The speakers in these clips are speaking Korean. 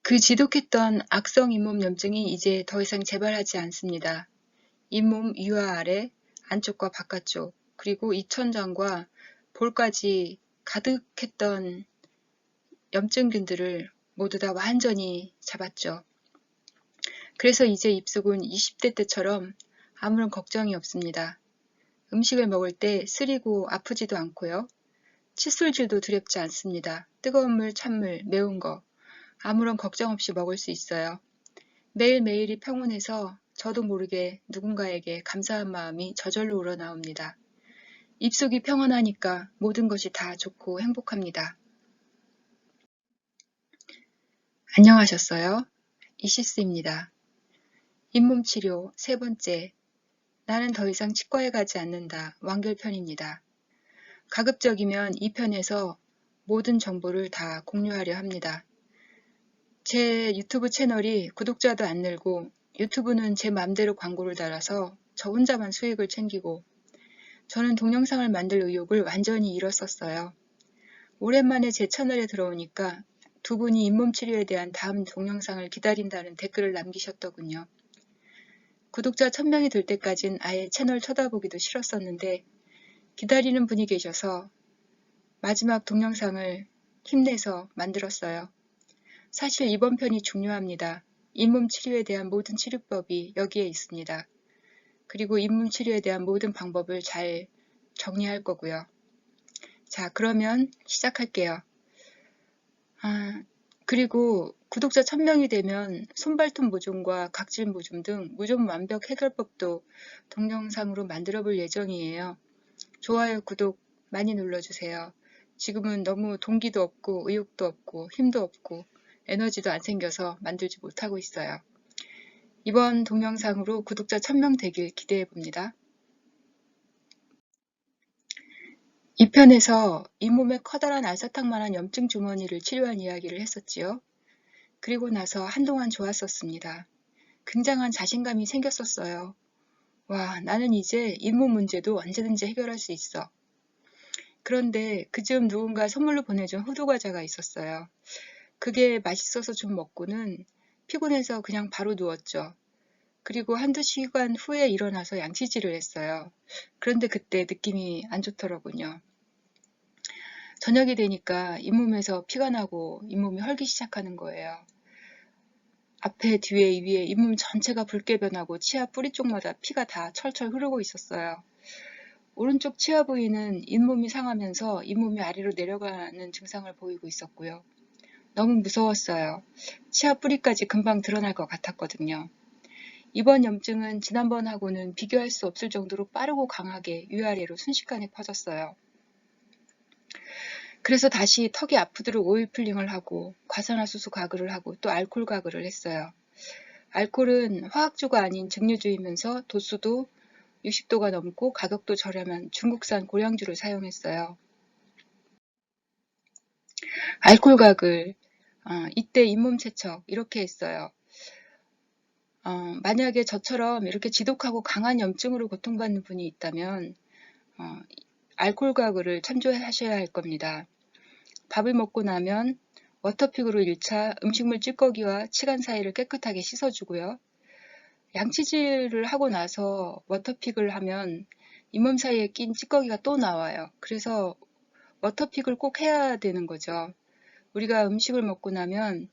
그 지독했던 악성 잇몸염증이 이제 더 이상 재발하지 않습니다. 잇몸 위와 아래, 안쪽과 바깥쪽, 그리고 입천장과 볼까지 가득했던 염증균들을 모두 다 완전히 잡았죠. 그래서 이제 입속은 20대 때처럼 아무런 걱정이 없습니다. 음식을 먹을 때 쓰리고 아프지도 않고요. 칫솔질도 두렵지 않습니다. 뜨거운 물, 찬물, 매운 거 아무런 걱정 없이 먹을 수 있어요. 매일매일이 평온해서 저도 모르게 누군가에게 감사한 마음이 저절로 우러나옵니다. 입속이 평온하니까 모든 것이 다 좋고 행복합니다. 안녕하셨어요? 이시스입니다. 잇몸 치료 세 번째, 나는 더 이상 치과에 가지 않는다. 완결편입니다. 가급적이면 이 편에서 모든 정보를 다 공유하려 합니다. 제 유튜브 채널이 구독자도 안 늘고 유튜브는 제 맘대로 광고를 달아서 저 혼자만 수익을 챙기고 저는 동영상을 만들 의욕을 완전히 잃었었어요. 오랜만에 제 채널에 들어오니까 두 분이 잇몸 치료에 대한 다음 동영상을 기다린다는 댓글을 남기셨더군요. 구독자 1000명이 될 때까진 아예 채널 쳐다보기도 싫었었는데 기다리는 분이 계셔서 마지막 동영상을 힘내서 만들었어요. 사실 이번 편이 중요합니다. 잇몸 치료에 대한 모든 치료법이 여기에 있습니다. 그리고 잇몸 치료에 대한 모든 방법을 잘 정리할 거고요. 자, 그러면 시작할게요. 그리고 구독자 1000명이 되면 손발톱 모종과 각질 모종 등 모종 완벽 해결법도 동영상으로 만들어 볼 예정이에요. 좋아요, 구독 많이 눌러주세요. 지금은 너무 동기도 없고 의욕도 없고 힘도 없고 에너지도 안 생겨서 만들지 못하고 있어요. 이번 동영상으로 구독자 1000명 되길 기대해 봅니다. 이 편에서 잇몸에 커다란 알사탕만한 염증 주머니를 치료한 이야기를 했었지요. 그리고 나서 한동안 좋았었습니다. 굉장한 자신감이 생겼었어요. 와, 나는 이제 잇몸 문제도 언제든지 해결할 수 있어. 그런데 그즈음 누군가 선물로 보내준 호두과자가 있었어요. 그게 맛있어서 좀 먹고는 피곤해서 그냥 바로 누웠죠. 그리고 한두 시간 후에 일어나서 양치질을 했어요. 그런데 그때 느낌이 안 좋더라고요. 저녁이 되니까 잇몸에서 피가 나고 잇몸이 헐기 시작하는 거예요. 앞에, 뒤에, 위에 잇몸 전체가 붉게 변하고 치아 뿌리 쪽마다 피가 다 철철 흐르고 있었어요. 오른쪽 치아 부위는 잇몸이 상하면서 잇몸이 아래로 내려가는 증상을 보이고 있었고요. 너무 무서웠어요. 치아 뿌리까지 금방 드러날 것 같았거든요. 이번 염증은 지난번하고는 비교할 수 없을 정도로 빠르고 강하게 위아래로 순식간에 퍼졌어요. 그래서 다시 턱이 아프도록 오일 필링을 하고 과산화수소 가글을 하고 또 알코올 가글을 했어요. 알코올은 화학주가 아닌 증류주이면서 도수도 60도가 넘고 가격도 저렴한 중국산 고량주를 사용했어요. 알코올 가글, 이때 잇몸 세척 이렇게 했어요. 만약에 저처럼 이렇게 지독하고 강한 염증으로 고통받는 분이 있다면 알코올 가글을 참조하셔야 할 겁니다. 밥을 먹고 나면 워터픽으로 1차 음식물 찌꺼기와 치간 사이를 깨끗하게 씻어주고요. 양치질을 하고 나서 워터픽을 하면 잇몸 사이에 낀 찌꺼기가 또 나와요. 그래서 워터픽을 꼭 해야 되는 거죠. 우리가 음식을 먹고 나면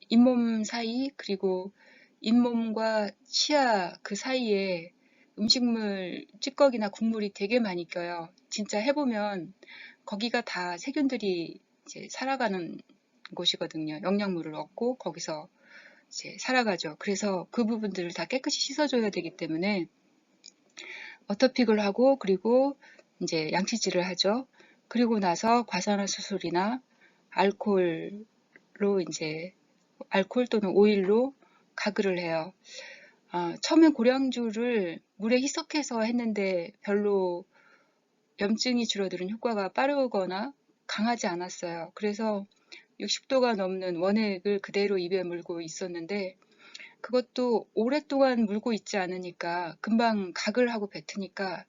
잇몸 사이 그리고 잇몸과 치아 그 사이에 음식물 찌꺼기나 국물이 되게 많이 껴요. 진짜 해보면 거기가 다 세균들이 이제 살아가는 곳이거든요. 영양물을 얻고 거기서 이제 살아가죠. 그래서 그 부분들을 다 깨끗이 씻어줘야 되기 때문에 워터픽을 하고 그리고 이제 양치질을 하죠. 그리고 나서 과산화수소나 알코올로 이제 알코올 또는 오일로 가글을 해요. 처음엔 고량주를 물에 희석해서 했는데 별로 염증이 줄어드는 효과가 빠르거나 강하지 않았어요. 그래서 60도가 넘는 원액을 그대로 입에 물고 있었는데 그것도 오랫동안 물고 있지 않으니까 금방 각을 하고 뱉으니까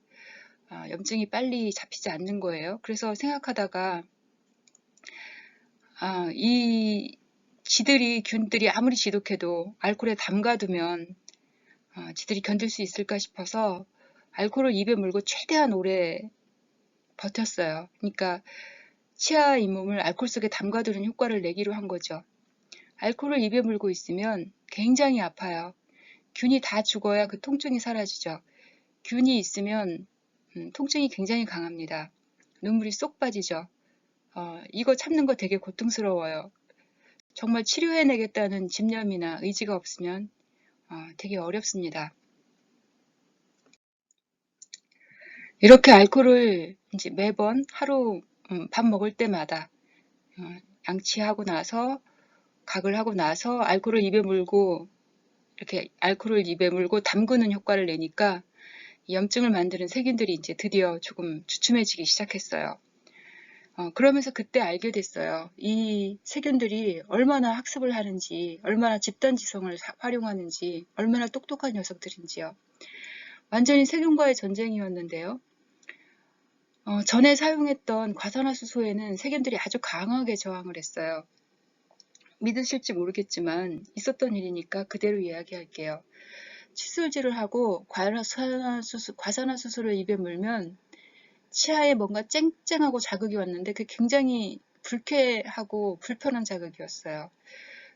염증이 빨리 잡히지 않는 거예요. 그래서 생각하다가 이 균들이 아무리 지독해도 알코올에 담가두면 지들이 견딜 수 있을까 싶어서 알코올을 입에 물고 최대한 오래 버텼어요. 그러니까 치아 잇몸을 알코올 속에 담가두는 효과를 내기로 한 거죠. 알코올을 입에 물고 있으면 굉장히 아파요. 균이 다 죽어야 그 통증이 사라지죠. 균이 있으면 통증이 굉장히 강합니다. 눈물이 쏙 빠지죠. 이거 참는 거 되게 고통스러워요. 정말 치료해내겠다는 집념이나 의지가 없으면 되게 어렵습니다. 이렇게 알코올을 이제 매번 하루 밥 먹을 때마다 양치하고 나서 각을 하고 나서 알코올을 입에 물고 이렇게 알코올을 입에 물고 담그는 효과를 내니까 염증을 만드는 세균들이 이제 드디어 조금 주춤해지기 시작했어요. 그러면서 그때 알게 됐어요. 이 세균들이 얼마나 학습을 하는지, 얼마나 집단지성을 활용하는지, 얼마나 똑똑한 녀석들인지요. 완전히 세균과의 전쟁이었는데요. 전에 사용했던 과산화수소에는 세균들이 아주 강하게 저항을 했어요. 믿으실지 모르겠지만 있었던 일이니까 그대로 이야기할게요. 칫솔질을 하고 과산화수소를 입에 물면 치아에 뭔가 쨍쨍하고 자극이 왔는데 그게 굉장히 불쾌하고 불편한 자극이었어요.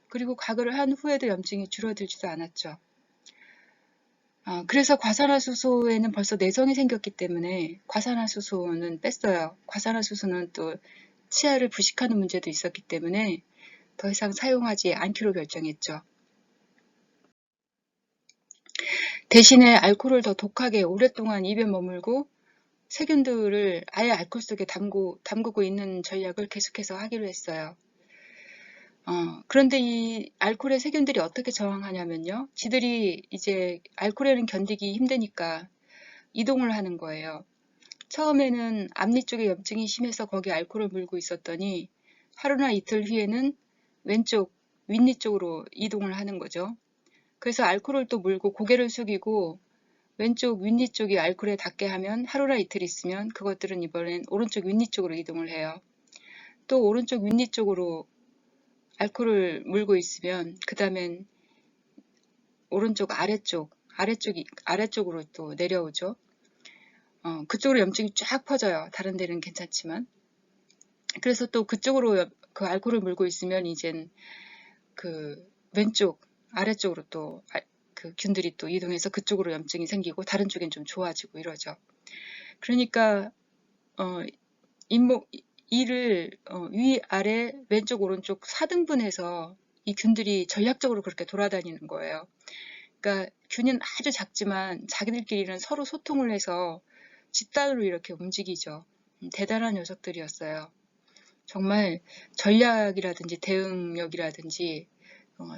그리고 가글을 한 후에도 염증이 줄어들지도 않았죠. 그래서 과산화수소에는 벌써 내성이 생겼기 때문에 과산화수소는 뺐어요. 과산화수소는 또 치아를 부식하는 문제도 있었기 때문에 더 이상 사용하지 않기로 결정했죠. 대신에 알코올을 더 독하게 오랫동안 입에 머물고 세균들을 아예 알코올 속에 담그고 있는 전략을 계속해서 하기로 했어요. 그런데 이 알코올의 세균들이 어떻게 저항하냐면요. 지들이 이제 알코올에는 견디기 힘드니까 이동을 하는 거예요. 처음에는 앞니 쪽에 염증이 심해서 거기 알코올을 물고 있었더니 하루나 이틀 후에는 왼쪽 윗니 쪽으로 이동을 하는 거죠. 그래서 알코올을 또 물고 고개를 숙이고 왼쪽 윗니 쪽이 알코올에 닿게 하면 하루나 이틀 있으면 그것들은 이번엔 오른쪽 윗니 쪽으로 이동을 해요. 또 오른쪽 윗니 쪽으로 알코올을 물고 있으면 그 다음엔 오른쪽 아래쪽으로 또 내려오죠. 그쪽으로 염증이 쫙 퍼져요. 다른 데는 괜찮지만. 그래서 또 그쪽으로 그 알코올을 물고 있으면 이젠 그 왼쪽 아래쪽으로 또 그 균들이 또 이동해서 그쪽으로 염증이 생기고 다른 쪽엔 좀 좋아지고 이러죠. 그러니까 이를 위, 아래, 왼쪽, 오른쪽 4등분해서 이 균들이 전략적으로 그렇게 돌아다니는 거예요. 그러니까 균은 아주 작지만 자기들끼리는 서로 소통을 해서 집단으로 이렇게 움직이죠. 대단한 녀석들이었어요. 정말 전략이라든지 대응력이라든지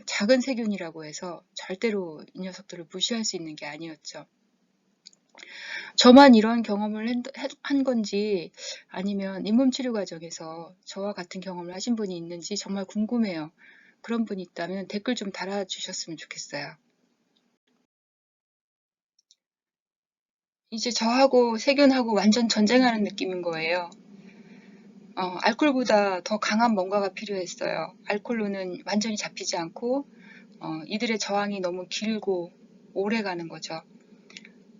작은 세균이라고 해서 절대로 이 녀석들을 무시할 수 있는 게 아니었죠. 저만 이런 경험을 한 건지 아니면 잇몸 치료 과정에서 저와 같은 경험을 하신 분이 있는지 정말 궁금해요. 그런 분이 있다면 댓글 좀 달아주셨으면 좋겠어요. 이제 저하고 세균하고 완전 전쟁하는 느낌인 거예요. 알코올보다 더 강한 뭔가가 필요했어요. 알코올로는 완전히 잡히지 않고 이들의 저항이 너무 길고 오래 가는 거죠.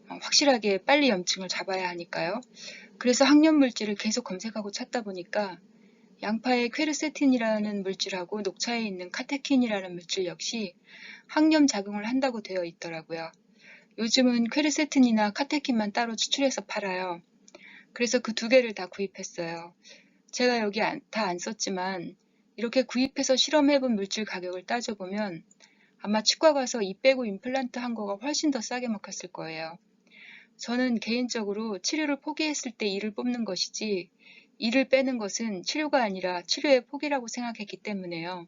확실하게 빨리 염증을 잡아야 하니까요. 그래서 항염 물질을 계속 검색하고 찾다 보니까 양파의 퀘르세틴이라는 물질하고 녹차에 있는 카테킨이라는 물질 역시 항염 작용을 한다고 되어 있더라고요. 요즘은 퀘르세틴이나 카테킨만 따로 추출해서 팔아요. 그래서 그 두 개를 다 구입했어요. 제가 여기 다 안 썼지만 이렇게 구입해서 실험해본 물질 가격을 따져보면 아마 치과 가서 이 빼고 임플란트 한 거가 훨씬 더 싸게 먹혔을 거예요. 저는 개인적으로 치료를 포기했을 때 이를 뽑는 것이지 이를 빼는 것은 치료가 아니라 치료의 포기라고 생각했기 때문에요.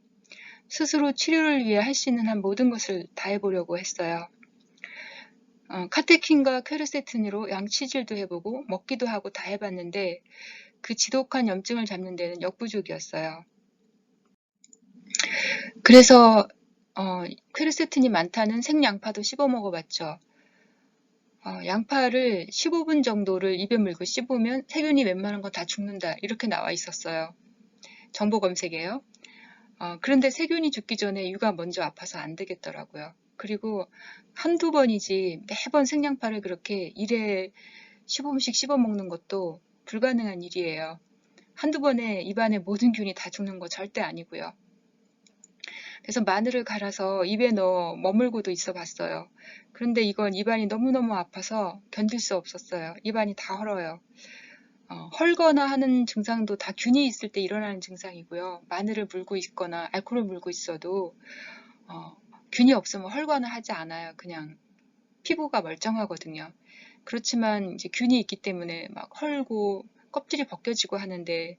스스로 치료를 위해 할 수 있는 한 모든 것을 다 해보려고 했어요. 카테킨과 퀘르세틴으로 양치질도 해보고 먹기도 하고 다 해봤는데 그 지독한 염증을 잡는 데는 역부족이었어요. 그래서 퀘르세틴이 많다는 생양파도 씹어 먹어봤죠. 양파를 15분 정도를 입에 물고 씹으면 세균이 웬만한 건 다 죽는다 이렇게 나와 있었어요. 정보 검색에요. 그런데 세균이 죽기 전에 유가 먼저 아파서 안 되겠더라고요. 그리고 한두 번이지 매번 생양파를 그렇게 1회 15분씩 씹어 먹는 것도 불가능한 일이에요. 한두 번에 입안에 모든 균이 다 죽는 거 절대 아니고요. 그래서 마늘을 갈아서 입에 넣어 머물고도 있어 봤어요. 그런데 이건 입안이 너무너무 아파서 견딜 수 없었어요. 입안이 다 헐어요. 헐거나 하는 증상도 다 균이 있을 때 일어나는 증상이고요. 마늘을 물고 있거나 알코올을 물고 있어도 균이 없으면 헐거나 하지 않아요. 그냥 피부가 멀쩡하거든요. 그렇지만 이제 균이 있기 때문에 막 헐고 껍질이 벗겨지고 하는데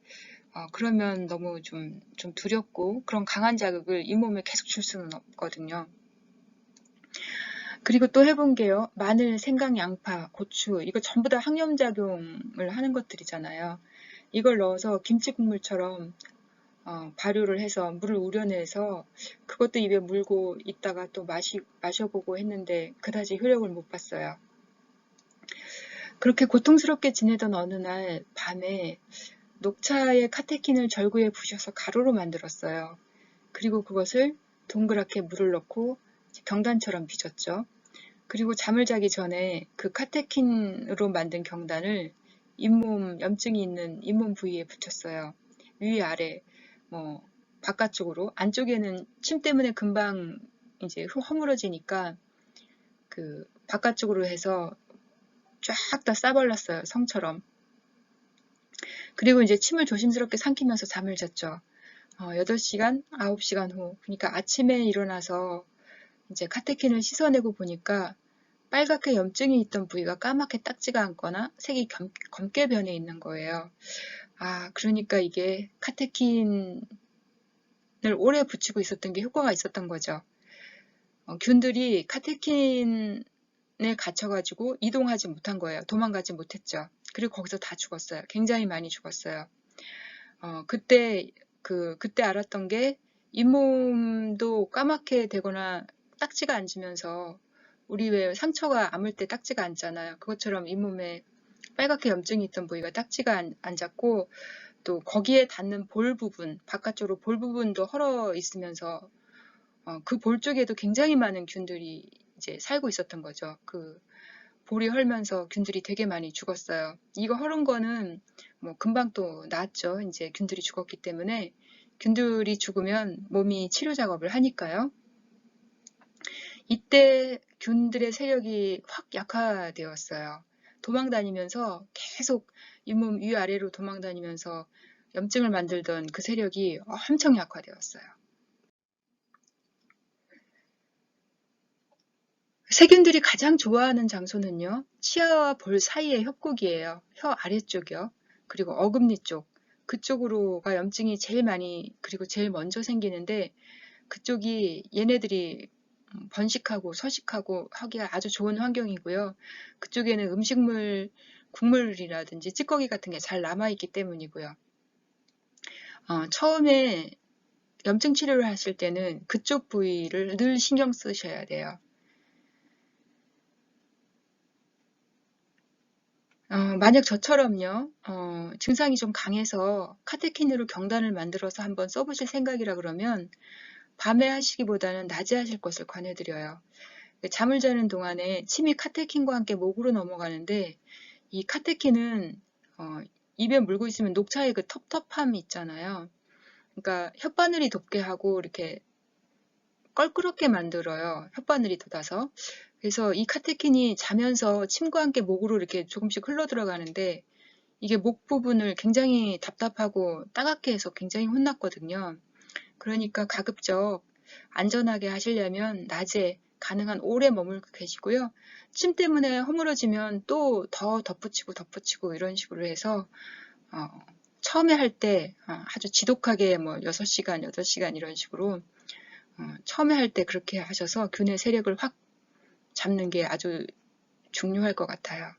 그러면 너무 좀 두렵고 그런 강한 자극을 잇몸에 계속 줄 수는 없거든요. 그리고 또 해본 게요. 마늘, 생강, 양파, 고추 이거 전부 다 항염작용을 하는 것들이잖아요. 이걸 넣어서 김치 국물처럼 발효를 해서 물을 우려내서 그것도 입에 물고 있다가 또 마셔보고 했는데 그다지 효력을 못 봤어요. 그렇게 고통스럽게 지내던 어느 날 밤에 녹차에 카테킨을 절구에 부셔서 가루로 만들었어요. 그리고 그것을 동그랗게 물을 넣고 경단처럼 빚었죠. 그리고 잠을 자기 전에 그 카테킨으로 만든 경단을 잇몸 염증이 있는 잇몸 부위에 붙였어요. 위아래 뭐 바깥쪽으로 안쪽에는 침 때문에 금방 이제 허물어지니까 그 바깥쪽으로 해서 쫙 다 싸발랐어요. 성처럼. 그리고 이제 침을 조심스럽게 삼키면서 잠을 잤죠. 8시간, 9시간 후. 그러니까 아침에 일어나서 이제 카테킨을 씻어내고 보니까 빨갛게 염증이 있던 부위가 까맣게 딱지가 않거나 색이 검게 변해 있는 거예요. 그러니까 이게 카테킨을 오래 붙이고 있었던 게 효과가 있었던 거죠. 균들이 카테킨에 갇혀가지고 이동하지 못한 거예요. 도망가지 못했죠. 그리고 거기서 다 죽었어요. 굉장히 많이 죽었어요. 그때 알았던 게 잇몸도 까맣게 되거나 딱지가 앉으면서 우리 왜 상처가 아물 때 딱지가 앉잖아요. 그것처럼 잇몸에 빨갛게 염증이 있던 부위가 딱지가 앉았고 또 거기에 닿는 볼 부분, 바깥쪽으로 볼 부분도 헐어 있으면서 그 볼 쪽에도 굉장히 많은 균들이 이제 살고 있었던 거죠. 그 볼이 헐면서 균들이 되게 많이 죽었어요. 이거 헐은 거는 뭐 금방 또 나았죠. 이제 균들이 죽었기 때문에 균들이 죽으면 몸이 치료 작업을 하니까요. 이때 균들의 세력이 확 약화되었어요. 도망다니면서 계속 잇몸 위아래로 도망다니면서 염증을 만들던 그 세력이 엄청 약화되었어요. 세균들이 가장 좋아하는 장소는요. 치아와 볼 사이의 협곡이에요. 혀 아래쪽이요. 그리고 어금니 쪽. 그쪽으로가 염증이 제일 많이 그리고 제일 먼저 생기는데 그쪽이 얘네들이 번식하고 서식하고 하기가 아주 좋은 환경이고요. 그쪽에는 음식물, 국물이라든지 찌꺼기 같은 게 잘 남아있기 때문이고요. 처음에 염증 치료를 하실 때는 그쪽 부위를 늘 신경 쓰셔야 돼요. 만약 저처럼요, 증상이 좀 강해서 카테킨으로 경단을 만들어서 한번 써보실 생각이라 그러면 밤에 하시기보다는 낮에 하실 것을 권해드려요. 잠을 자는 동안에 침이 카테킨과 함께 목으로 넘어가는데 이 카테킨은 입에 물고 있으면 녹차의 그 텁텁함이 있잖아요. 그러니까 혓바늘이 돋게 하고 이렇게 껄끄럽게 만들어요. 혓바늘이 돋아서. 그래서 이 카테킨이 자면서 침과 함께 목으로 이렇게 조금씩 흘러 들어가는데 이게 목 부분을 굉장히 답답하고 따갑게 해서 굉장히 혼났거든요. 그러니까 가급적 안전하게 하시려면 낮에 가능한 오래 머물고 계시고요. 침 때문에 허물어지면 또 더 덧붙이고 이런 식으로 해서 처음에 할 때 아주 지독하게 뭐 6시간, 8시간 이런 식으로 처음에 할 때 그렇게 하셔서 균의 세력을 확 잡는 게 아주 중요할 것 같아요.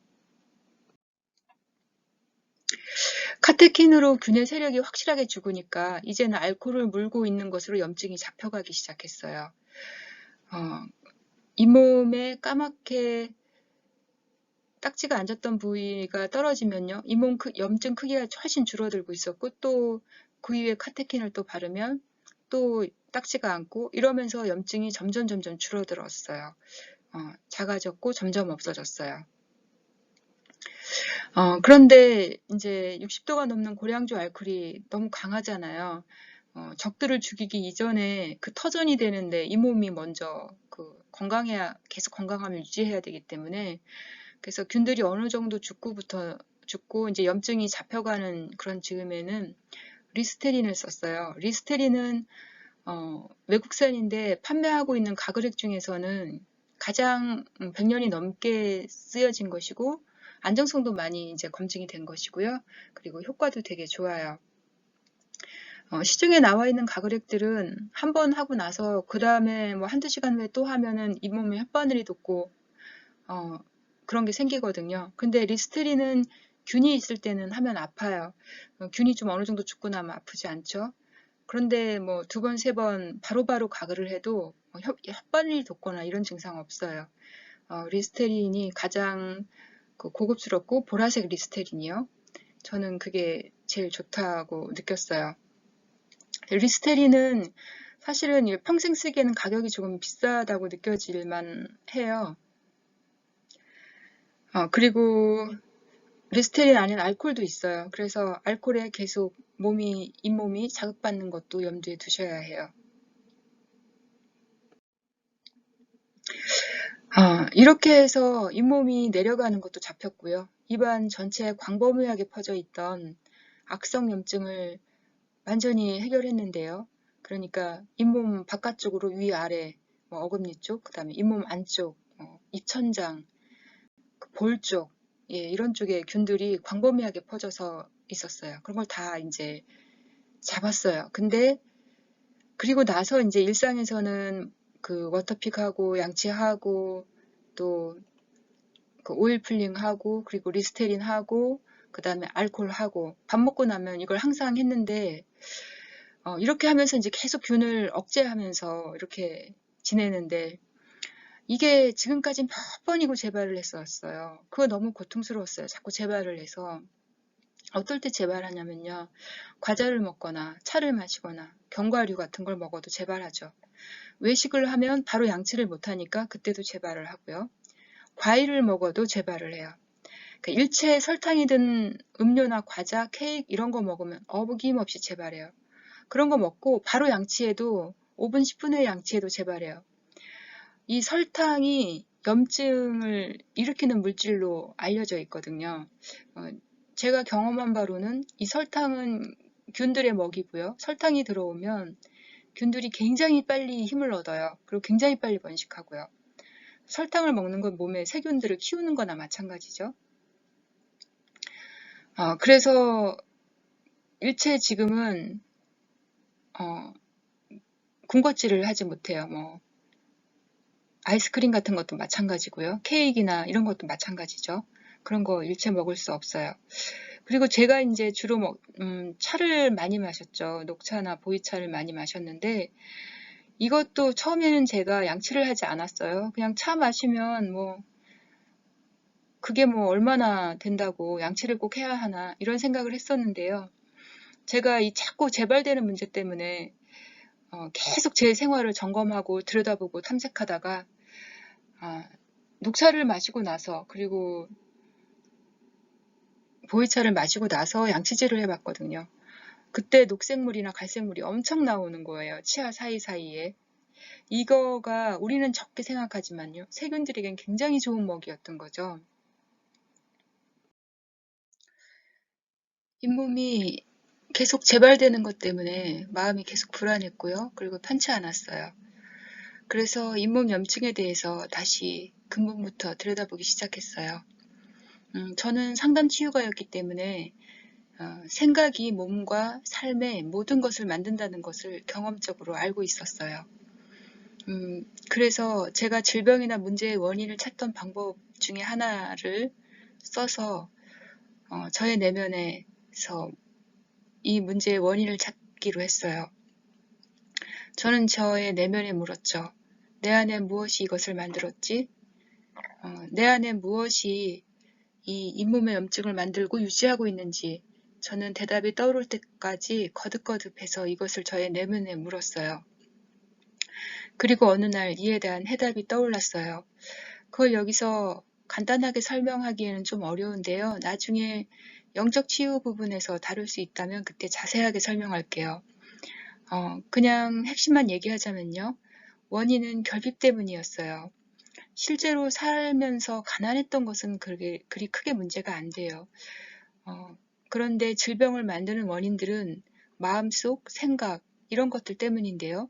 카테킨으로 균의 세력이 확실하게 죽으니까 이제는 알코올을 물고 있는 것으로 염증이 잡혀가기 시작했어요. 잇몸에 까맣게 딱지가 앉았던 부위가 떨어지면요. 잇몸 염증 크기가 훨씬 줄어들고 있었고 또 그 위에 카테킨을 또 바르면 또 딱지가 않고 이러면서 염증이 점점 줄어들었어요. 작아졌고 점점 없어졌어요. 그런데 이제 60도가 넘는 고량주 알코올이 너무 강하잖아요. 적들을 죽이기 이전에 그 터전이 되는데 이 몸이 먼저 건강해야, 계속 건강함을 유지해야 되기 때문에, 그래서 균들이 어느 정도 죽고 이제 염증이 잡혀가는 그런 즈음에는 리스테린을 썼어요. 리스테린은 외국산인데 판매하고 있는 가글액 중에서는 가장 100년이 넘게 쓰여진 것이고 안정성도 많이 이제 검증이 된 것이고요. 그리고 효과도 되게 좋아요. 시중에 나와 있는 가글액들은 한 번 하고 나서 그 다음에 뭐 한두 시간 후에 또 하면은 잇몸에 혓바늘이 돋고 그런 게 생기거든요. 근데 리스테린은 균이 있을 때는 하면 아파요. 균이 좀 어느 정도 죽고 나면 아프지 않죠. 그런데 뭐 2번, 3번 바로바로 가글을 해도 혓바늘이 돋거나 이런 증상 없어요. 리스테린이 가장 고급스럽고 보라색 리스테린이요. 저는 그게 제일 좋다고 느꼈어요. 리스테린은 사실은 평생 쓰기에는 가격이 조금 비싸다고 느껴질만 해요. 그리고 리스테린 안에는 알코올도 있어요. 그래서 알코올에 계속 잇몸이 자극받는 것도 염두에 두셔야 해요. 이렇게 해서 잇몸이 내려가는 것도 잡혔고요. 입안 전체에 광범위하게 퍼져 있던 악성 염증을 완전히 해결했는데요. 그러니까 잇몸 바깥쪽으로 위아래, 어금니 쪽, 그 다음에 잇몸 안쪽, 입천장, 볼 쪽, 이런 쪽에 균들이 광범위하게 퍼져서 있었어요. 그런 걸 다 이제 잡았어요. 근데 그리고 나서 이제 일상에서는 워터픽하고 양치하고 또 오일 풀링하고 그리고 리스테린하고 그 다음에 알코올하고 밥 먹고 나면 이걸 항상 했는데 이렇게 하면서 이제 계속 균을 억제하면서 이렇게 지내는데 이게 지금까지 몇 번이고 재발을 했었어요. 그거 너무 고통스러웠어요. 자꾸 재발을 해서. 어떨 때 재발하냐면요. 과자를 먹거나 차를 마시거나 견과류 같은 걸 먹어도 재발하죠. 외식을 하면 바로 양치를 못하니까 그때도 재발을 하고요. 과일을 먹어도 재발을 해요. 그러니까 일체에 설탕이 든 음료나 과자, 케이크 이런 거 먹으면 어김없이 재발해요. 그런 거 먹고 바로 양치해도 5분, 10분 후에 양치해도 재발해요. 이 설탕이 염증을 일으키는 물질로 알려져 있거든요. 제가 경험한 바로는 이 설탕은 균들의 먹이고요. 설탕이 들어오면 균들이 굉장히 빨리 힘을 얻어요. 그리고 굉장히 빨리 번식하고요. 설탕을 먹는 건 몸에 세균들을 키우는 거나 마찬가지죠. 그래서 일체 지금은 군것질을 하지 못해요. 아이스크림 같은 것도 마찬가지고요. 케이크나 이런 것도 마찬가지죠. 그런 거 일체 먹을 수 없어요. 그리고 제가 이제 주로 차를 많이 마셨죠. 녹차나 보이차를 많이 마셨는데 이것도 처음에는 제가 양치를 하지 않았어요. 그냥 차 마시면 그게 얼마나 된다고 양치를 꼭 해야 하나 이런 생각을 했었는데요. 제가 이 자꾸 재발되는 문제 때문에 계속 제 생활을 점검하고 들여다보고 탐색하다가 녹차를 마시고 나서 그리고 보이차를 마시고 나서 양치질을 해봤거든요. 그때 녹색물이나 갈색물이 엄청 나오는 거예요. 치아 사이사이에. 이거가 우리는 적게 생각하지만요. 세균들에겐 굉장히 좋은 먹이였던 거죠. 잇몸이 계속 재발되는 것 때문에 마음이 계속 불안했고요. 그리고 편치 않았어요. 그래서 잇몸 염증에 대해서 다시 근본부터 들여다보기 시작했어요. 저는 상담 치유가였기 때문에 생각이 몸과 삶의 모든 것을 만든다는 것을 경험적으로 알고 있었어요. 그래서 제가 질병이나 문제의 원인을 찾던 방법 중에 하나를 써서 저의 내면에서 이 문제의 원인을 찾기로 했어요. 저는 저의 내면에 물었죠. 내 안에 무엇이 이것을 만들었지? 내 안에 무엇이 이 잇몸의 염증을 만들고 유지하고 있는지 저는 대답이 떠오를 때까지 거듭거듭해서 이것을 저의 내면에 물었어요. 그리고 어느 날 이에 대한 해답이 떠올랐어요. 그걸 여기서 간단하게 설명하기에는 좀 어려운데요. 나중에 영적 치유 부분에서 다룰 수 있다면 그때 자세하게 설명할게요. 그냥 핵심만 얘기하자면요. 원인은 결핍 때문이었어요. 실제로 살면서 가난했던 것은 그리 크게 문제가 안 돼요. 그런데 질병을 만드는 원인들은 마음속, 생각, 이런 것들 때문인데요.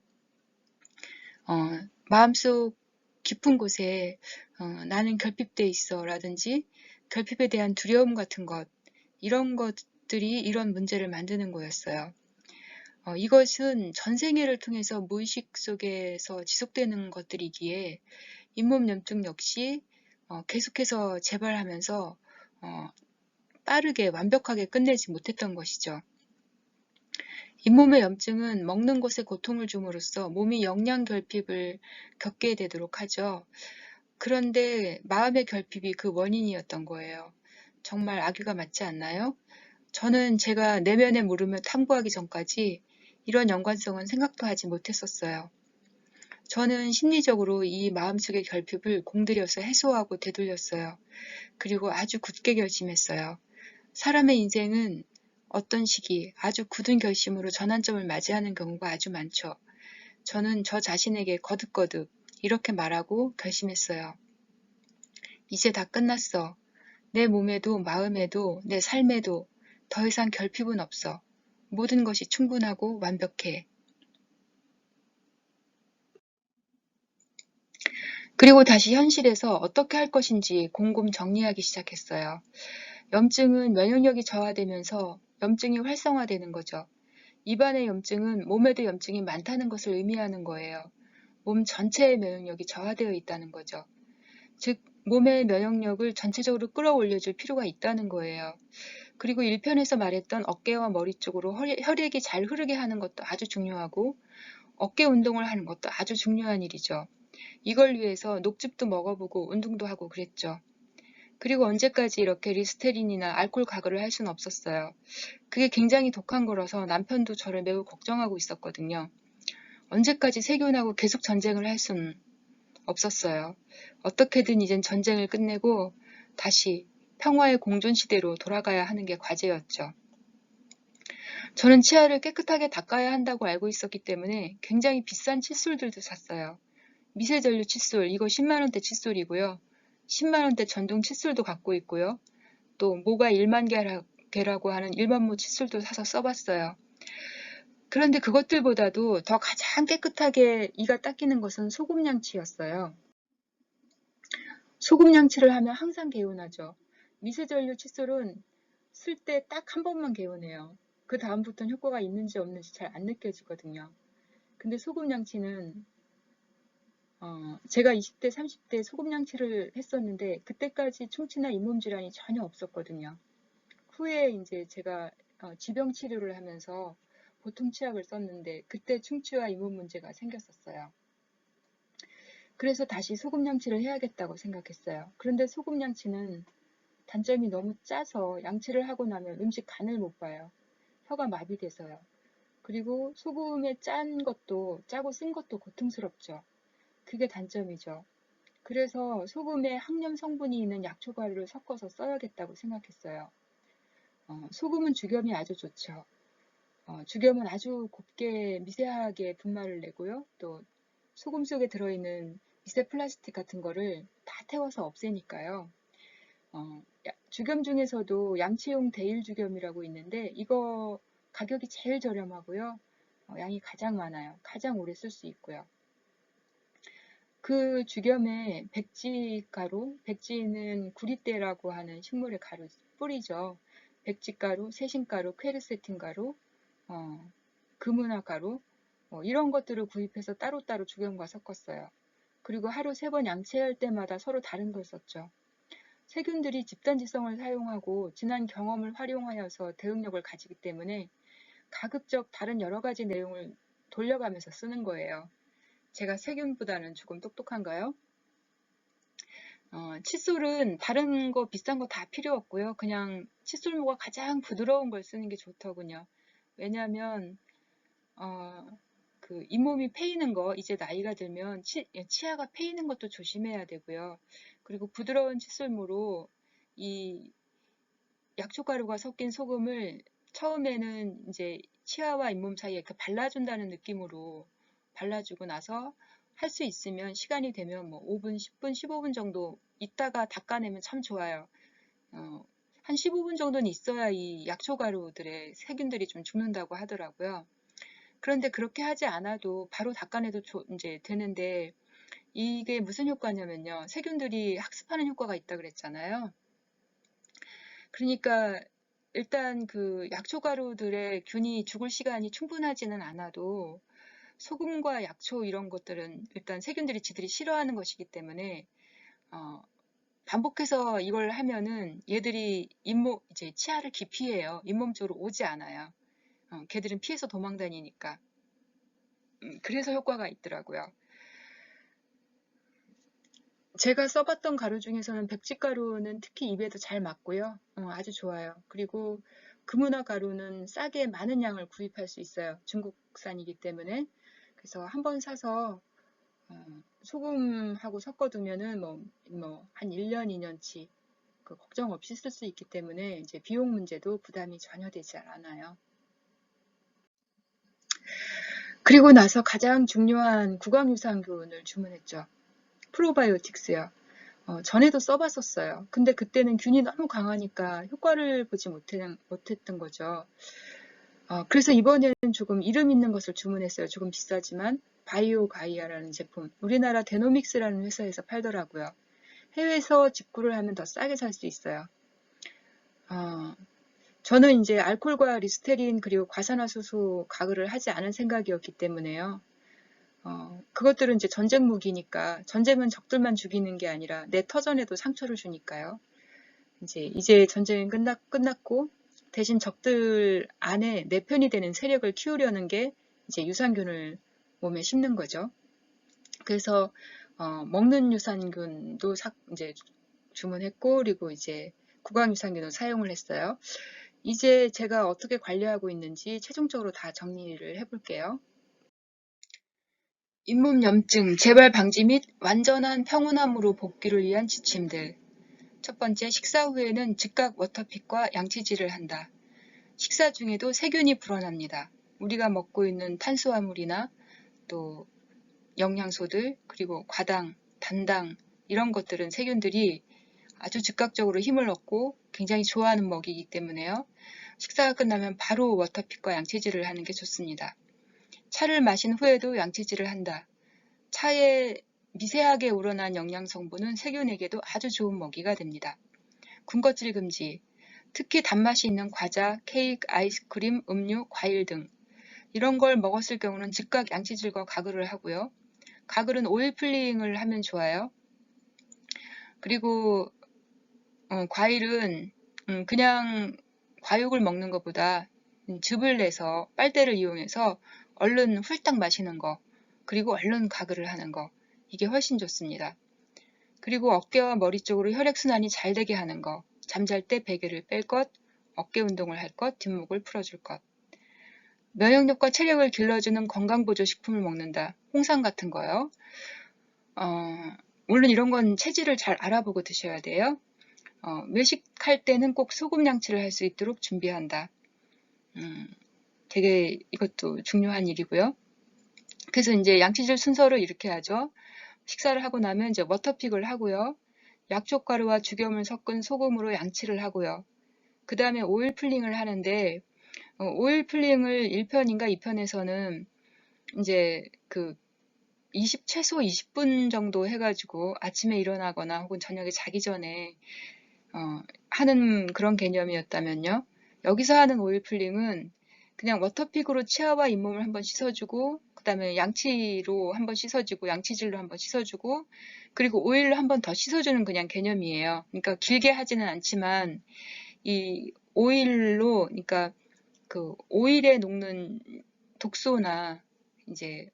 마음속 깊은 곳에 나는 결핍돼 있어 라든지 결핍에 대한 두려움 같은 것, 이런 것들이 이런 문제를 만드는 거였어요. 이것은 전 생애를 통해서 무의식 속에서 지속되는 것들이기에 잇몸 염증 역시 계속해서 재발하면서 빠르게 완벽하게 끝내지 못했던 것이죠. 잇몸의 염증은 먹는 것에 고통을 줌으로써 몸이 영양 결핍을 겪게 되도록 하죠. 그런데 마음의 결핍이 그 원인이었던 거예요. 정말 악유가 맞지 않나요? 저는 제가 내면의 물음을 탐구하기 전까지 이런 연관성은 생각도 하지 못했었어요. 저는 심리적으로 이 마음속의 결핍을 공들여서 해소하고 되돌렸어요. 그리고 아주 굳게 결심했어요. 사람의 인생은 어떤 시기 아주 굳은 결심으로 전환점을 맞이하는 경우가 아주 많죠. 저는 저 자신에게 거듭거듭 이렇게 말하고 결심했어요. 이제 다 끝났어. 내 몸에도 마음에도 내 삶에도 더 이상 결핍은 없어. 모든 것이 충분하고 완벽해. 그리고 다시 현실에서 어떻게 할 것인지 곰곰 정리하기 시작했어요. 염증은 면역력이 저하되면서 염증이 활성화되는 거죠. 입안의 염증은 몸에도 염증이 많다는 것을 의미하는 거예요. 몸 전체의 면역력이 저하되어 있다는 거죠. 즉, 몸의 면역력을 전체적으로 끌어올려줄 필요가 있다는 거예요. 그리고 1편에서 말했던 어깨와 머리 쪽으로 혈액이 잘 흐르게 하는 것도 아주 중요하고 어깨 운동을 하는 것도 아주 중요한 일이죠. 이걸 위해서 녹즙도 먹어보고 운동도 하고 그랬죠. 그리고 언제까지 이렇게 리스테린이나 알코올 가글을 할 수는 없었어요. 그게 굉장히 독한 거라서 남편도 저를 매우 걱정하고 있었거든요. 언제까지 세균하고 계속 전쟁을 할 수는 없었어요. 어떻게든 이젠 전쟁을 끝내고 다시 평화의 공존시대로 돌아가야 하는 게 과제였죠. 저는 치아를 깨끗하게 닦아야 한다고 알고 있었기 때문에 굉장히 비싼 칫솔들도 샀어요. 미세전류 칫솔, 이거 10만원대 칫솔이고요. 10만원대 전동 칫솔도 갖고 있고요. 또 모가 1만 개라고 하는 일반모 칫솔도 사서 써봤어요. 그런데 그것들보다도 더 가장 깨끗하게 이가 닦이는 것은 소금양치였어요. 소금양치를 하면 항상 개운하죠. 미세전류 칫솔은 쓸 때 딱 한 번만 개운해요. 그 다음부터는 효과가 있는지 없는지 잘 안 느껴지거든요. 근데 소금양치는 제가 20대, 30대 소금양치를 했었는데 그때까지 충치나 잇몸 질환이 전혀 없었거든요. 후에 이제 제가 지병 치료를 하면서 보통 치약을 썼는데 그때 충치와 잇몸 문제가 생겼었어요. 그래서 다시 소금양치를 해야겠다고 생각했어요. 그런데 소금양치는 단점이 너무 짜서 양치를 하고 나면 음식 간을 못 봐요. 혀가 마비돼서요. 그리고 소금에 짜고 쓴 것도 고통스럽죠. 그게 단점이죠. 그래서 소금에 항염 성분이 있는 약초가루를 섞어서 써야겠다고 생각했어요. 소금은 죽염이 아주 좋죠. 죽염은 아주 곱게 미세하게 분말을 내고요. 또 소금 속에 들어있는 미세 플라스틱 같은 거를 다 태워서 없애니까요. 죽염 중에서도 양치용 데일 죽염이라고 있는데 이거 가격이 제일 저렴하고요. 양이 가장 많아요. 가장 오래 쓸 수 있고요. 그 죽염에 백지가루, 백지는 구리대라고 하는 식물의 가루 뿌리죠. 백지가루, 세신가루, 퀘르세틴가루, 금은화가루 이런 것들을 구입해서 따로따로 죽염과 섞었어요. 그리고 하루 3번 양치할 때마다 서로 다른 걸 썼죠. 세균들이 집단지성을 사용하고 지난 경험을 활용하여서 대응력을 가지기 때문에 가급적 다른 여러 가지 내용을 돌려가면서 쓰는 거예요. 제가 세균보다는 조금 똑똑한가요? 칫솔은 다른 거 비싼 거 다 필요 없고요. 그냥 칫솔모가 가장 부드러운 걸 쓰는 게 좋더군요. 왜냐하면 그 잇몸이 패이는 거, 이제 나이가 들면 치아가 패이는 것도 조심해야 되고요. 그리고 부드러운 칫솔모로 이 약초가루가 섞인 소금을 처음에는 이제 치아와 잇몸 사이에 이렇게 발라준다는 느낌으로 발라주고 나서 할 수 있으면 시간이 되면 뭐 5분, 10분, 15분 정도 있다가 닦아내면 참 좋아요. 한 15분 정도는 있어야 이 약초가루들의 세균들이 좀 죽는다고 하더라고요. 그런데 그렇게 하지 않아도 바로 닦아내도 이제 되는데, 이게 무슨 효과냐면요. 세균들이 학습하는 효과가 있다 그랬잖아요. 그러니까 일단 그 약초가루들의 균이 죽을 시간이 충분하지는 않아도 소금과 약초 이런 것들은 일단 세균들이 지들이 싫어하는 것이기 때문에 반복해서 이걸 하면은 얘들이 이제 치아를 기피해요. 잇몸 쪽으로 오지 않아요. 걔들은 피해서 도망 다니니까. 그래서 효과가 있더라고요. 제가 써봤던 가루 중에서는 백지가루는 특히 입에도 잘 맞고요. 아주 좋아요. 그리고 금은화 가루는 싸게 많은 양을 구입할 수 있어요. 중국산이기 때문에. 그래서 한번 사서 소금하고 섞어두면은 한 1년, 2년치 그 걱정 없이 쓸 수 있기 때문에 이제 비용 문제도 부담이 전혀 되지 않아요. 그리고 나서 가장 중요한 구강유산균을 주문했죠. 프로바이오틱스요. 전에도 써봤었어요. 근데 그때는 균이 너무 강하니까 효과를 보지 못했던 거죠. 그래서 이번에는 조금 이름 있는 것을 주문했어요. 조금 비싸지만 바이오 가이아라는 제품. 우리나라 데노믹스라는 회사에서 팔더라고요. 해외에서 직구를 하면 더 싸게 살 수 있어요. 저는 이제 알코올과 리스테린 그리고 과산화수소 가글을 하지 않은 생각이었기 때문에요. 그것들은 이제 전쟁 무기니까, 전쟁은 적들만 죽이는 게 아니라 내 터전에도 상처를 주니까요. 이제 전쟁이 끝났고 대신 적들 안에 내 편이 되는 세력을 키우려는 게 이제 유산균을 몸에 심는 거죠. 그래서 먹는 유산균도 이제 주문했고, 그리고 이제 구강 유산균도 사용을 했어요. 이제 제가 어떻게 관리하고 있는지 최종적으로 다 정리를 해볼게요. 잇몸 염증 재발 방지 및 완전한 평온함으로 복귀를 위한 지침들. 첫 번째, 식사 후에는 즉각 워터픽과 양치질을 한다. 식사 중에도 세균이 불어납니다. 우리가 먹고 있는 탄수화물이나 또 영양소들, 그리고 과당, 단당 이런 것들은 세균들이 아주 즉각적으로 힘을 얻고 굉장히 좋아하는 먹이기 때문에요. 식사가 끝나면 바로 워터픽과 양치질을 하는 게 좋습니다. 차를 마신 후에도 양치질을 한다. 차에 미세하게 우러난 영양성분은 세균에게도 아주 좋은 먹이가 됩니다. 군것질 금지, 특히 단맛이 있는 과자, 케이크, 아이스크림, 음료, 과일 등 이런 걸 먹었을 경우는 즉각 양치질과 가글을 하고요. 가글은 오일 플링을 하면 좋아요. 그리고 과일은 그냥 과육을 먹는 것보다 즙을 내서 빨대를 이용해서 얼른 훌딱 마시는 거, 그리고 얼른 가글을 하는 거, 이게 훨씬 좋습니다. 그리고 어깨와 머리 쪽으로 혈액순환이 잘 되게 하는 거, 잠잘 때 베개를 뺄 것, 어깨 운동을 할 것, 뒷목을 풀어줄 것. 면역력과 체력을 길러주는 건강보조식품을 먹는다. 홍삼 같은 거요. 물론 이런 건 체질을 잘 알아보고 드셔야 돼요. 외식할 때는 꼭 소금 양치를 할 수 있도록 준비한다. 되게 이것도 중요한 일이고요. 그래서 이제 양치질 순서를 이렇게 하죠. 식사를 하고 나면 이제 워터픽을 하고요. 약초가루와 죽염을 섞은 소금으로 양치를 하고요. 그 다음에 오일 풀링을 하는데, 오일 풀링을 1편인가 2편에서는 이제 최소 20분 정도 해가지고 아침에 일어나거나 혹은 저녁에 자기 전에 하는 그런 개념이었다면요. 여기서 하는 오일 풀링은 그냥 워터픽으로 치아와 잇몸을 한번 씻어주고, 그 다음에 양치로 한번 씻어주고, 양치질로 한번 씻어주고, 그리고 오일로 한번 더 씻어주는 그냥 개념이에요. 그러니까 길게 하지는 않지만 이 오일로, 그러니까 그 오일에 녹는 독소나 이제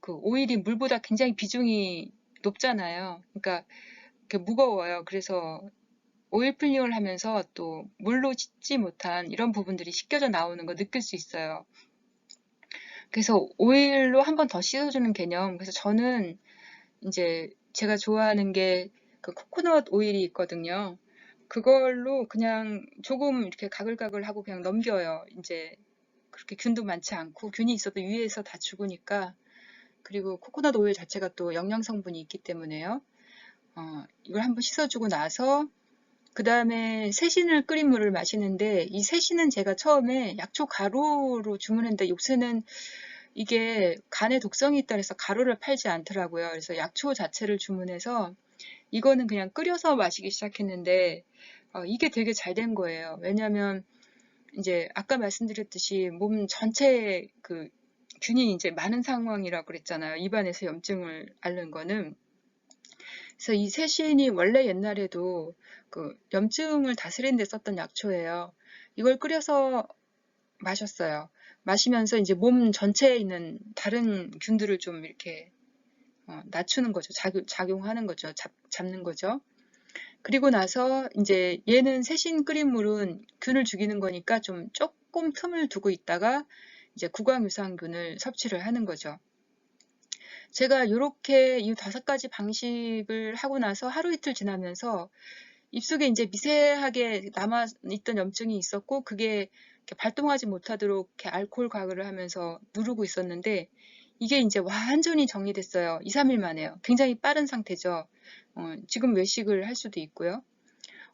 그 오일이 물보다 굉장히 비중이 높잖아요. 그러니까 무거워요. 그래서 오일 필링을 하면서 또 물로 씻지 못한 이런 부분들이 씻겨져 나오는 거 느낄 수 있어요. 그래서 오일로 한 번 더 씻어주는 개념. 그래서 저는 이제 제가 좋아하는 게 그 코코넛 오일이 있거든요. 그걸로 그냥 조금 이렇게 가글가글 하고 그냥 넘겨요. 이제 그렇게 균도 많지 않고 균이 있어도 위에서 다 죽으니까. 그리고 코코넛 오일 자체가 또 영양 성분이 있기 때문에요. 이걸 한번 씻어주고 나서 그 다음에 새신을 끓인 물을 마시는데, 이 새신은 제가 처음에 약초 가루로 주문했는데 요새는 이게 간에 독성이 있다 해서 가루를 팔지 않더라고요. 그래서 약초 자체를 주문해서 이거는 그냥 끓여서 마시기 시작했는데 이게 되게 잘 된 거예요. 왜냐하면 이제 아까 말씀드렸듯이 몸 전체에 그 균이 이제 많은 상황이라고 그랬잖아요. 입안에서 염증을 앓는 거는. 그래서 이 새신이 원래 옛날에도 그 염증을 다스리는 데 썼던 약초예요. 이걸 끓여서 마셨어요. 마시면서 이제 몸 전체에 있는 다른 균들을 좀 이렇게 낮추는 거죠. 작용하는 거죠. 잡는 거죠. 그리고 나서 이제 얘는 새신 끓인 물은 균을 죽이는 거니까 좀 조금 틈을 두고 있다가 이제 구강유산균을 섭취를 하는 거죠. 제가 이렇게 이 5가지 방식을 하고 나서 하루 이틀 지나면서 입속에 이제 미세하게 남아있던 염증이 있었고 그게 이렇게 발동하지 못하도록 이렇게 알코올 가글을 하면서 누르고 있었는데 이게 이제 완전히 정리됐어요. 2, 3일 만에요. 굉장히 빠른 상태죠. 지금 외식을 할 수도 있고요.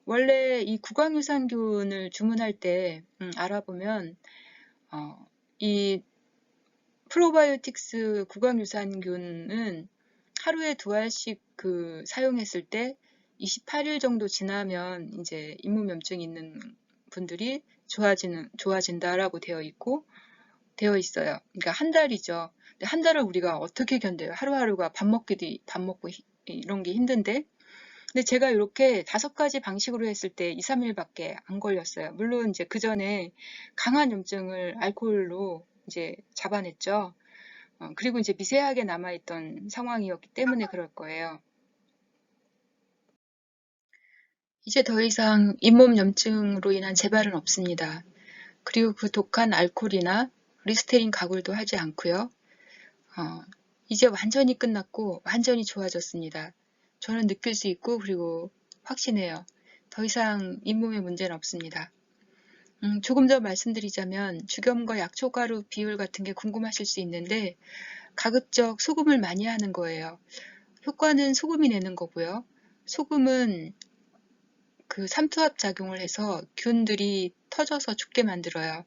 원래 이 구강유산균을 주문할 때 알아보면 이 프로바이오틱스 구강유산균은 하루에 2알씩 사용했을 때 28일 정도 지나면 이제 잇몸염증이 있는 분들이 좋아진다라고 되어 있어요. 그러니까 한 달이죠. 근데 한 달을 우리가 어떻게 견뎌요? 하루하루가 밥 먹고 이런 게 힘든데. 근데 제가 이렇게 5가지 방식으로 했을 때 2, 3일밖에 안 걸렸어요. 물론 이제 그 전에 강한 염증을 알코올로 이제 잡아냈죠. 그리고 이제 미세하게 남아있던 상황이었기 때문에 그럴 거예요. 이제 더 이상 잇몸 염증으로 인한 재발은 없습니다. 그리고 그 독한 알코올이나 리스테린 가글도 하지 않고요. 이제 완전히 끝났고 완전히 좋아졌습니다. 저는 느낄 수 있고 그리고 확신해요. 더 이상 잇몸에 문제는 없습니다. 조금 더 말씀드리자면 죽염과 약초가루 비율 같은 게 궁금하실 수 있는데 가급적 소금을 많이 하는 거예요. 효과는 소금이 내는 거고요. 소금은 그 삼투압 작용을 해서 균들이 터져서 죽게 만들어요.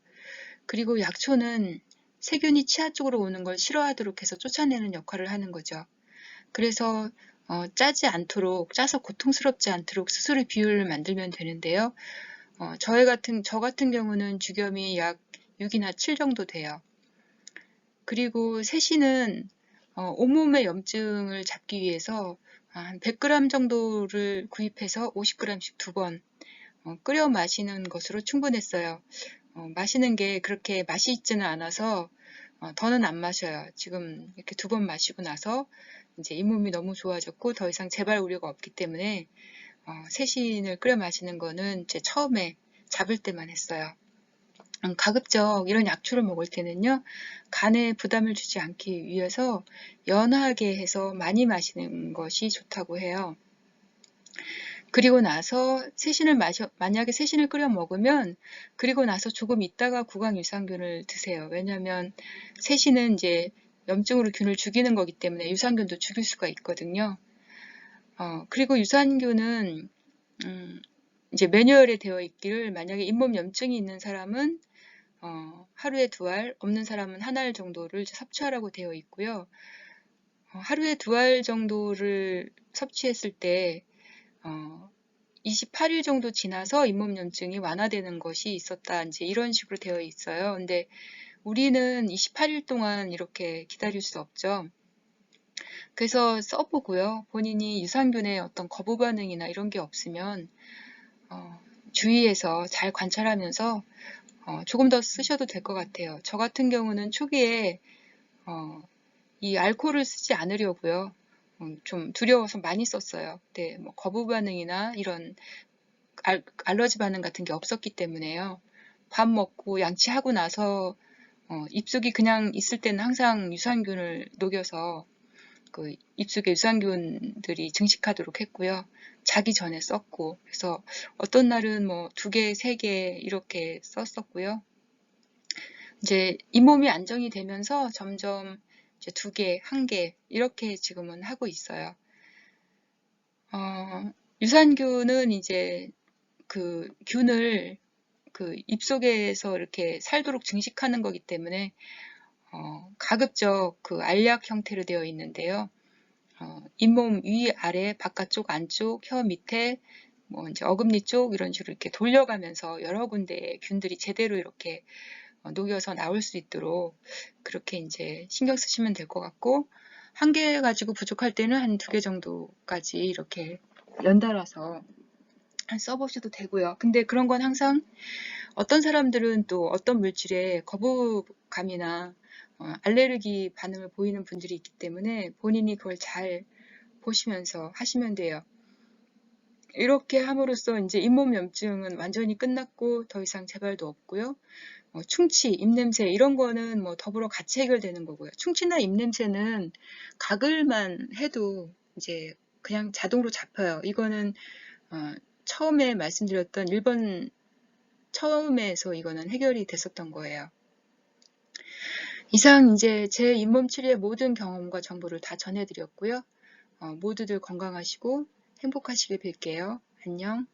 그리고 약초는 세균이 치아 쪽으로 오는 걸 싫어하도록 해서 쫓아내는 역할을 하는 거죠. 그래서 짜서 고통스럽지 않도록 스스로 비율을 만들면 되는데요. 저 같은 경우는 죽염이 약 6이나 7 정도 돼요. 그리고 새신은 온몸의 염증을 잡기 위해서 한 100g 정도를 구입해서 50g씩 2번 끓여 마시는 것으로 충분했어요. 마시는 게 그렇게 맛이 있지는 않아서 더는 안 마셔요. 지금 이렇게 2번 마시고 나서 이제 잇몸이 너무 좋아졌고 더 이상 재발 우려가 없기 때문에 새신을 끓여 마시는 거는 제 처음에 잡을 때만 했어요. 가급적 이런 약초를 먹을 때는요, 간에 부담을 주지 않기 위해서 연하게 해서 많이 마시는 것이 좋다고 해요. 그리고 나서 만약에 새신을 끓여 먹으면 그리고 나서 조금 있다가 구강유산균을 드세요. 왜냐하면 새신은 이제 염증으로 균을 죽이는 거기 때문에 유산균도 죽일 수가 있거든요. 그리고 유산균은 이제 매뉴얼에 되어 있기를 만약에 잇몸 염증이 있는 사람은 하루에 2알, 없는 사람은 1알 정도를 섭취하라고 되어 있고요. 하루에 2알 정도를 섭취했을 때 28일 정도 지나서 잇몸염증이 완화되는 것이 있었다. 이제 이런 식으로 되어 있어요. 근데 우리는 28일 동안 이렇게 기다릴 수 없죠. 그래서 써보고요. 본인이 유산균의 어떤 거부 반응이나 이런 게 없으면 주의해서 잘 관찰하면서 조금 더 쓰셔도 될 것 같아요. 저 같은 경우는 초기에 이 알코올을 쓰지 않으려고요. 좀 두려워서 많이 썼어요. 네, 뭐 거부 반응이나 이런 알러지 반응 같은 게 없었기 때문에요. 밥 먹고 양치하고 나서 입속이 그냥 있을 때는 항상 유산균을 녹여서 그 입속에 유산균들이 증식하도록 했고요. 자기 전에 썼고, 그래서 어떤 날은 뭐 2개, 3개 이렇게 썼었고요. 이제 잇몸이 안정이 되면서 점점 이제 2개, 1개 이렇게 지금은 하고 있어요. 유산균은 이제 그 균을 그 입속에서 이렇게 살도록 증식하는 거기 때문에 가급적 그 알약 형태로 되어 있는데요. 잇몸 위, 아래, 바깥쪽, 안쪽, 혀 밑에, 뭐 이제 어금니 쪽 이런 식으로 이렇게 돌려가면서 여러 군데 균들이 제대로 이렇게 녹여서 나올 수 있도록 그렇게 이제 신경 쓰시면 될 것 같고, 1개 가지고 부족할 때는 한 2개 정도까지 이렇게 연달아서 써보셔도 되고요. 근데 그런 건 항상 어떤 사람들은 또 어떤 물질에 거부감이나 알레르기 반응을 보이는 분들이 있기 때문에 본인이 그걸 잘 보시면서 하시면 돼요. 이렇게 함으로써 이제 잇몸 염증은 완전히 끝났고 더 이상 재발도 없고요. 충치, 입냄새 이런 거는 뭐 더불어 같이 해결되는 거고요. 충치나 입냄새는 가글만 해도 이제 그냥 자동으로 잡혀요. 이거는 처음에 말씀드렸던 1번 처음에서 이거는 해결이 됐었던 거예요. 이상 이제 제 잇몸 치료의 모든 경험과 정보를 다 전해드렸고요. 모두들 건강하시고 행복하시길 빌게요. 안녕.